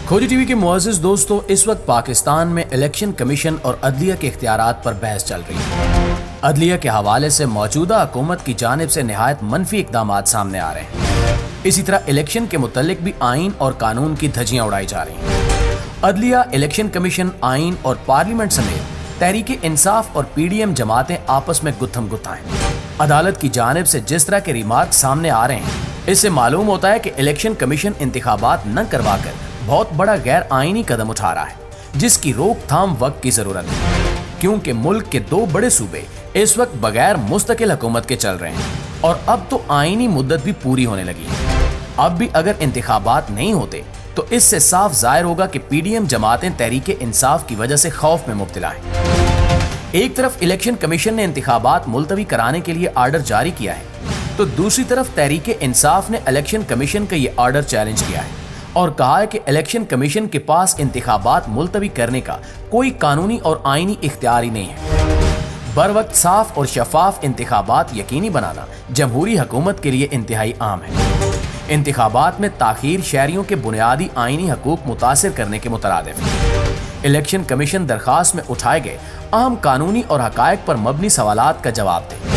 खोजी टीवी के मुअज़्ज़िज़ दोस्तों, इस वक्त पाकिस्तान में इलेक्शन कमीशन और अदलिया के इख्तियारात पर बहस चल रही है। अदलिया के हवाले से मौजूदा हुकूमत की जानिब से निहायत मनफी इक़दामात सामने आ रहे हैं। इसी तरह इलेक्शन के मुतल्लिक भी आइन और कानून की धज्जियां उड़ाई जा रही हैं। अदलिया, इलेक्शन कमीशन, आइन और पार्लियामेंट समेत तहरीक इंसाफ और PDM जमातें आपस में गुत्थम गुत्था हैं। अदालत की जानिब से जिस तरह के रिमार्क सामने आ रहे हैं, इससे मालूम होता है कि इलेक्शन कमीशन इंतखाबात न करवा कर बहुत बड़ा गैर आईनी कदम उठा रहा है, जिसकी रोकथाम वक्त की जरूरत है, क्योंकि मुल्क के 2 बड़े सूबे इस वक्त बगैर मुस्तकिल हुकूमत के चल रहे हैं और अब तो आईनी मुद्दत भी पूरी होने लगी है। अब भी अगर इंतखाबात नहीं होते तो इससे साफ जाहिर होगा कि PDM जमातें तहरीक इंसाफ की वजह से खौफ में मुब्तला हैं। एक तरफ इलेक्शन कमीशन ने इंतखाबात मुलतवी कराने के लिए आर्डर जारी किया है, तो दूसरी तरफ तहरीक इंसाफ ने इलेक्शन कमीशन का ये आर्डर चैलेंज किया है और कहा है कि इलेक्शन कमीशन के पास इंतखाबात मुलतवी करने का कोई कानूनी और आईनी इख्तियार ही नहीं है। बर वक्त साफ और शफाफ इंतखाबात यकीनी बनाना जमहूरी हुकूमत के लिए इंतहाई अहम है। इंतखाबात में ताखीर शहरियों के बुनियादी आईनी हकूक मुतासिर करने के मुतरादिफ है। इलेक्शन कमीशन दरखास्त में उठाए गए अहम कानूनी और हकायक पर मबनी सवालात का जवाब दे।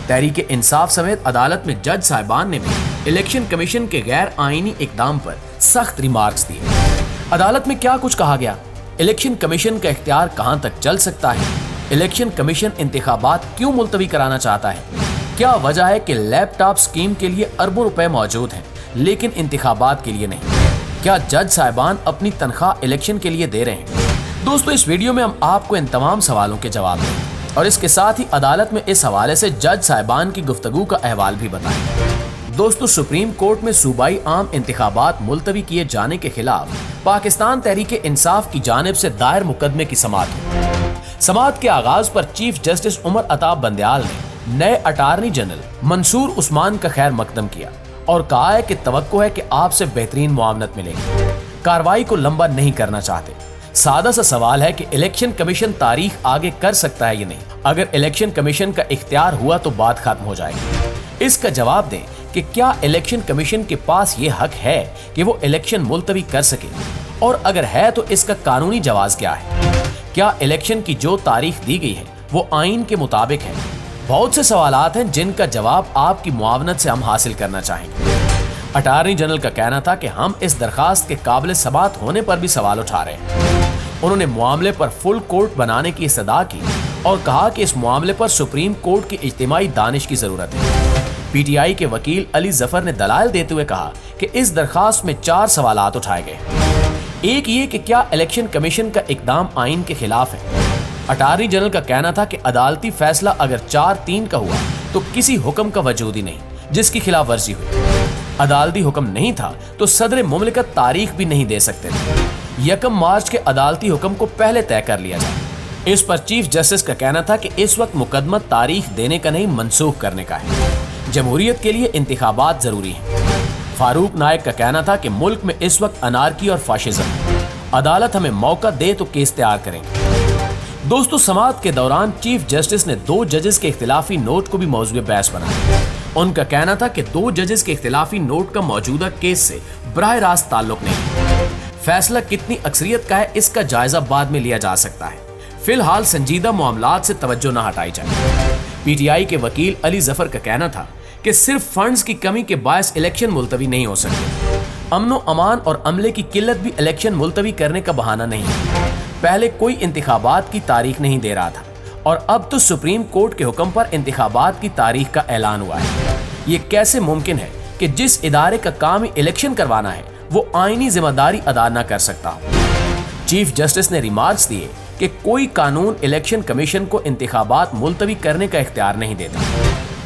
तहरीक इंसाफ समेत अदालत में जज साहिबान ने भी इलेक्शन कमीशन के गैर आईनी इकदाम पर सख्त रिमार्क्स दिए। अदालत में क्या कुछ कहा गया, इलेक्शन कमीशन का इख्तियार कहां तक चल सकता है, इलेक्शन कमीशन इंतखाबात क्यों मुलतवी कराना चाहता है, क्या वजह है कि लैपटॉप स्कीम के लिए अरबों रुपए मौजूद हैं लेकिन इंतखाबात के लिए नहीं, क्या जज साहिबान अपनी तनख्वाह इलेक्शन के लिए दे रहे हैं। दोस्तों, इस वीडियो में हम आपको इन तमाम सवालों के जवाब देंगे और इसके साथ ही अदालत में इस हवाले से जज साहिबान की गुफ्तगू का अहवाल भी बताएंगे। दोस्तों, सुप्रीम कोर्ट में सूबाई आम इंतखाबात मुलतवी किए जाने के खिलाफ पाकिस्तान तहरीक इंसाफ की जानिब से दायर मुकदमे की समाअत के आगाज पर चीफ जस्टिस उमर अताब बंदयाल ने नए अटार्नी जनरल मंसूर उस्मान का खैर मकदम किया और कहा है कि तवक्को है कि आपसे बेहतरीन मुआवनत मिलेगी, कार्रवाई को लंबा नहीं करना चाहते। सादा सा सवाल है कि इलेक्शन कमीशन तारीख आगे कर सकता है या नहीं। अगर इलेक्शन कमीशन का इख्तियार हुआ तो बात खत्म हो जाएगी। इसका जवाब दें कि क्या इलेक्शन कमीशन के पास ये हक है कि वो इलेक्शन मुलतवी कर सके, और अगर है तो इसका कानूनी जवाज क्या है। क्या इलेक्शन की जो तारीख दी गई है वो आइन के मुताबिक है। बहुत से सवालात हैं जिनका जवाब आपकी मुआवनत से हम हासिल करना चाहेंगे। अटार्नी जनरल का कहना था कि हम इस दरखास्त के काबिल समाअत होने पर भी सवाल उठा रहे हैं। उन्होंने मामले पर फुल कोर्ट बनाने की इस्तदा की और कहा कि इस मामले पर सुप्रीम कोर्ट की इज्तिमाई दानिश की जरूरत है। PTI के वकील अली जफर ने दलाइल देते हुए कहा कि इस दरखास्त में 4 सवालात उठाए गए। एक ये कि क्या इलेक्शन कमीशन का इकदाम आइन के खिलाफ है। अटार्नी जनरल का कहना था कि अदालती फैसला अगर 4-3 का हुआ तो किसी हुक्म का वजूद ही नहीं जिसकी खिलाफ वर्जी हुई। अदालती हुक्म नहीं था तो सदर मुमलिकत तारीख भी नहीं दे सकते थे। 1 मार्च के अदालती हुक्म को पहले तय कर लिया जाए। इस पर चीफ जस्टिस का कहना था कि इस वक्त मुकदमा तारीख देने का नहीं, मनसूख करने का है। जमहूरियत के लिए इंतखाबात जरूरी है। फारूक नायक का कहना था कि मुल्क में इस वक्त अनारकी और फाशिज्म है। अदालत हमें मौका दे तो केस तैयार करेंगे। दोस्तों, समाअत के दौरान चीफ जस्टिस ने 2 जजेस के इख्तिलाफी नोट को भी मौजूद बहस बनाया। उनका कहना था कि 2 जजेस के इख्तिलाफी नोट का मौजूदा केस से बराह रास्त ताल्लुक नहीं। फैसला कितनी अक्सरियत का है इसका जायजा बाद में लिया जा सकता है। फिलहाल संजीदा मामलात से तवज्जो न हटाई जाए। PTI के वकील अली जफर का कहना था कि सिर्फ फंड्स की कमी के बायस इलेक्शन मुलतवी नहीं हो सकते। अमनो अमान और अमले की किल्लत भी इलेक्शन मुलतवी करने का बहाना नहीं है। पहले कोई इंतखाबात की तारीख नहीं दे रहा था और अब तो सुप्रीम कोर्ट के हुक्म पर इंतखाबात की तारीख का ऐलान हुआ है। ये कैसे मुमकिन है कि जिस इदारे का काम ही इलेक्शन करवाना है वो आईनी जिम्मेदारी अदा न कर सकता हो। चीफ जस्टिस ने रिमार्क्स दिए कि कोई कानून इलेक्शन कमीशन को इंतखाबात मुलतवी करने का इख्तियार नहीं देता।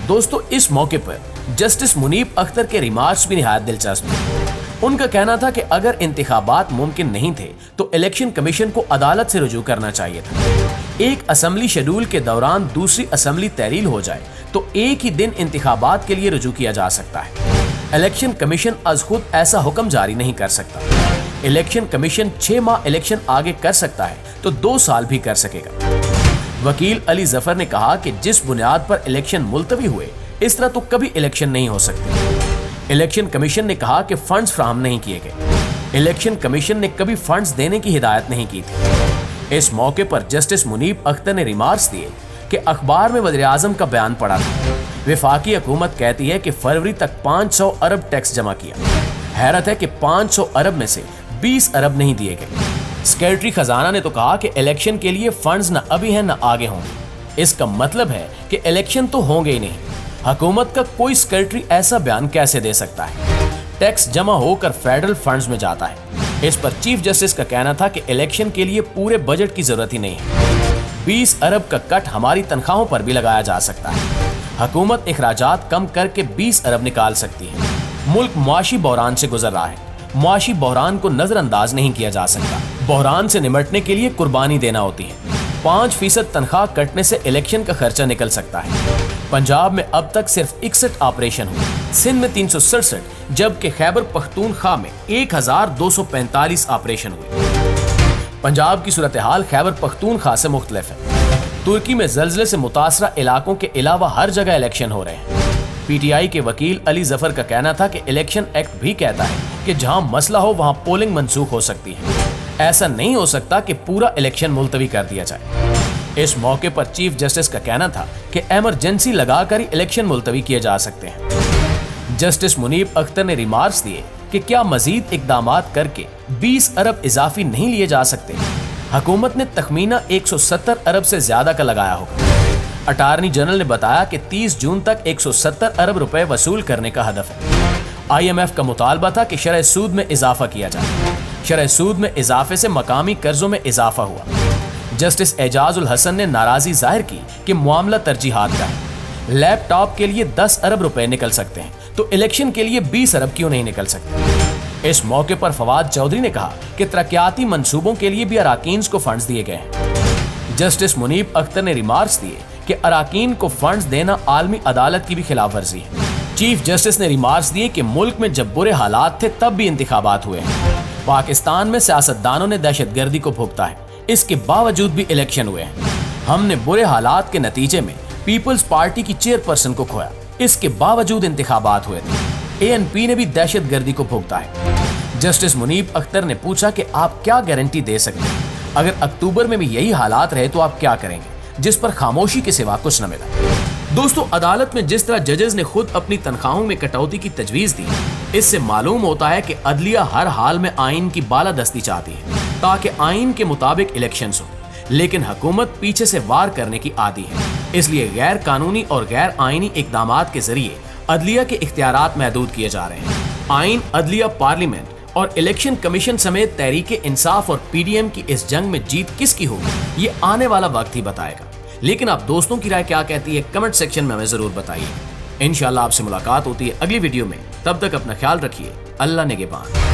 दोस्तों, इस मौके पर जस्टिस मुनीब अख्तर के रिमार्क्स भी निहायत दिलचस्प थे। उनका कहना था कि अगर इंतखाबात मुमकिन नहीं थे तो इलेक्शन कमीशन को अदालत से रुजू करना चाहिए था। एक असेंबली शेड्यूल के दौरान दूसरी असेंबली तहरील हो जाए तो एक ही दिन इंतखाबात के लिए रुजू किया जा सकता है। इलेक्शन कमीशन अज खुद ऐसा हुक्म जारी नहीं कर सकता। इलेक्शन कमीशन 6 माह इलेक्शन आगे कर सकता है तो 2 साल भी कर सकेगा। वकील अली जफर ने कहा कि जिस बुनियाद पर इलेक्शन मुलतवी हुए इस तरह तो कभी इलेक्शन नहीं हो सकते। इलेक्शन कमीशन ने कहा कि फंड्स फ्राहम नहीं किए गए। इलेक्शन कमीशन ने कभी फंड्स देने की हिदायत नहीं की थी। इस मौके पर जस्टिस मुनीब अख्तर ने रिमार्क्स दिए कि अखबार में वज़ीर आज़म का बयान पड़ा था। वफाकी हुकूमत कहती है कि फरवरी तक 500 अरब टैक्स जमा किया। हैरत है कि 500 अरब में से 20 अरब नहीं दिए गए। सेक्रेटरी खजाना ने तो कहा कि इलेक्शन के लिए फंड्स न अभी हैं न आगे होंगे। इसका मतलब है कि इलेक्शन तो होंगे ही नहीं। हुकूमत का कोई सेक्रेटरी ऐसा बयान कैसे दे सकता है? टैक्स जमा होकर फेडरल फंड्स में जाता है। इस पर चीफ जस्टिस का कहना था कि इलेक्शन के लिए पूरे बजट की जरूरत ही नहीं है। 20 अरब का कट हमारी तनख्वाहों पर भी लगाया जा सकता है। हुकूमत अखराजात कम करके 20 अरब निकाल सकती है। मुल्क मुआशी बहरान से गुजर रहा है। मुआशी बहरान को नजरअंदाज नहीं किया जा सकता। बहरान से निमटने के लिए कुर्बानी देना होती है। 5% तनख्वाह कटने से इलेक्शन का खर्चा निकल सकता है। पंजाब में अब तक सिर्फ 61 ऑपरेशन हुए, सिंध में 367, जबकि खैबर पख्तूनख्वा में 1245 ऑपरेशन हुए। पंजाब की सूरत हाल खैबर पख्तूनख्वा से मुख्तलिफ है। तुर्की में जल्जले से मुतासरा इलाकों के अलावा हर जगह इलेक्शन हो रहे हैं। पीटीआई के वकील अली जफर का कहना था कि इलेक्शन एक्ट भी कहता है कि जहां मसला हो वहां पोलिंग मंसूख हो सकती है। ऐसा नहीं हो सकता कि पूरा इलेक्शन मुलतवी कर दिया जाए। इस मौके पर चीफ जस्टिस का कहना था कि इमरजेंसी लगाकर ही इलेक्शन मुलतवी किए जा सकते हैं। जस्टिस मुनीब अख्तर ने रिमार्क्स दिए कि क्या मजीद इकदामात करके 20 अरब इजाफी नहीं लिए जा सकते? हुकूमत ने तखमीना 170 अरब से ज्यादा का लगाया होगा। अटार्नी जनरल ने बताया कि 30 जून तक 170 अरब रुपए वसूल करने का हदफ है। IMF का मुतालबा था कि शरह सूद में इजाफा किया जाए। शरह सूद में इजाफे से मकामी कर्जों में इजाफा हुआ। जस्टिस एजाजुल हसन ने नाराजगी जाहिर की कि मामला तरजीहात का है। लैपटॉप के लिए 10 अरब रुपए निकल सकते हैं तो इलेक्शन के लिए 20 अरब क्यों नहीं निकल सकते? इस मौके पर फवाद चौधरी ने कहा कि तरक्याती मंसूबों के लिए भी अराकीन को फंड्स दिए गए हैं। जस्टिस मुनीब अख्तर ने रिमार्क्स दिए कि अराकीन को फंड्स देना आलमी अदालत की भी खिलाफ वर्जी है। चीफ जस्टिस ने रिमार्क्स दिए कि मुल्क में जब बुरे हालात थे तब भी इंतखाबात हुए हैं। पाकिस्तान में सियासतदानों ने दहशतगर्दी को भुगता है, इसके बावजूद भी इलेक्शन हुए हैं। हमने बुरे हालात के नतीजे में पीपल्स पार्टी की चेयरपर्सन को खोया, इसके बावजूद इंतखाबात हुए थे। ANP ने भी दहशतगर्दी को भुगता है। जस्टिस मुनीब अख्तर ने पूछा कि आप क्या गारंटी दे सकते हैं अगर अक्टूबर में भी यही हालात रहे तो आप क्या करेंगे? जिस पर खामोशी के सिवा कुछ न मिला। दोस्तों, अदालत में जिस तरह जजेस ने खुद अपनी तनख्वाहों में कटौती की तजवीज दी, इससे मालूम होता है कि अदलिया हर हाल में आइन की बालादस्ती चाहती है ताकि आइन के मुताबिक इलेक्शंस हो, लेकिन हुकूमत पीछे से वार करने की आदी है। इसलिए गैर कानूनी और गैर आइनी इकदामात के जरिए अदलिया के इख्तियारात महदूद किए जा रहे हैं। आइन, अदलिया, पार्लियामेंट और इलेक्शन कमीशन समेत तहरीक इंसाफ और PDM की इस जंग में जीत किसकी होगी, ये आने वाला वक्त ही बताएगा। लेकिन आप दोस्तों की राय क्या कहती है, कमेंट सेक्शन में हमें जरूर बताइए। इंशाल्लाह आपसे मुलाकात होती है अगली वीडियो में। तब तक अपना ख्याल रखिए। अल्लाह निगहबान।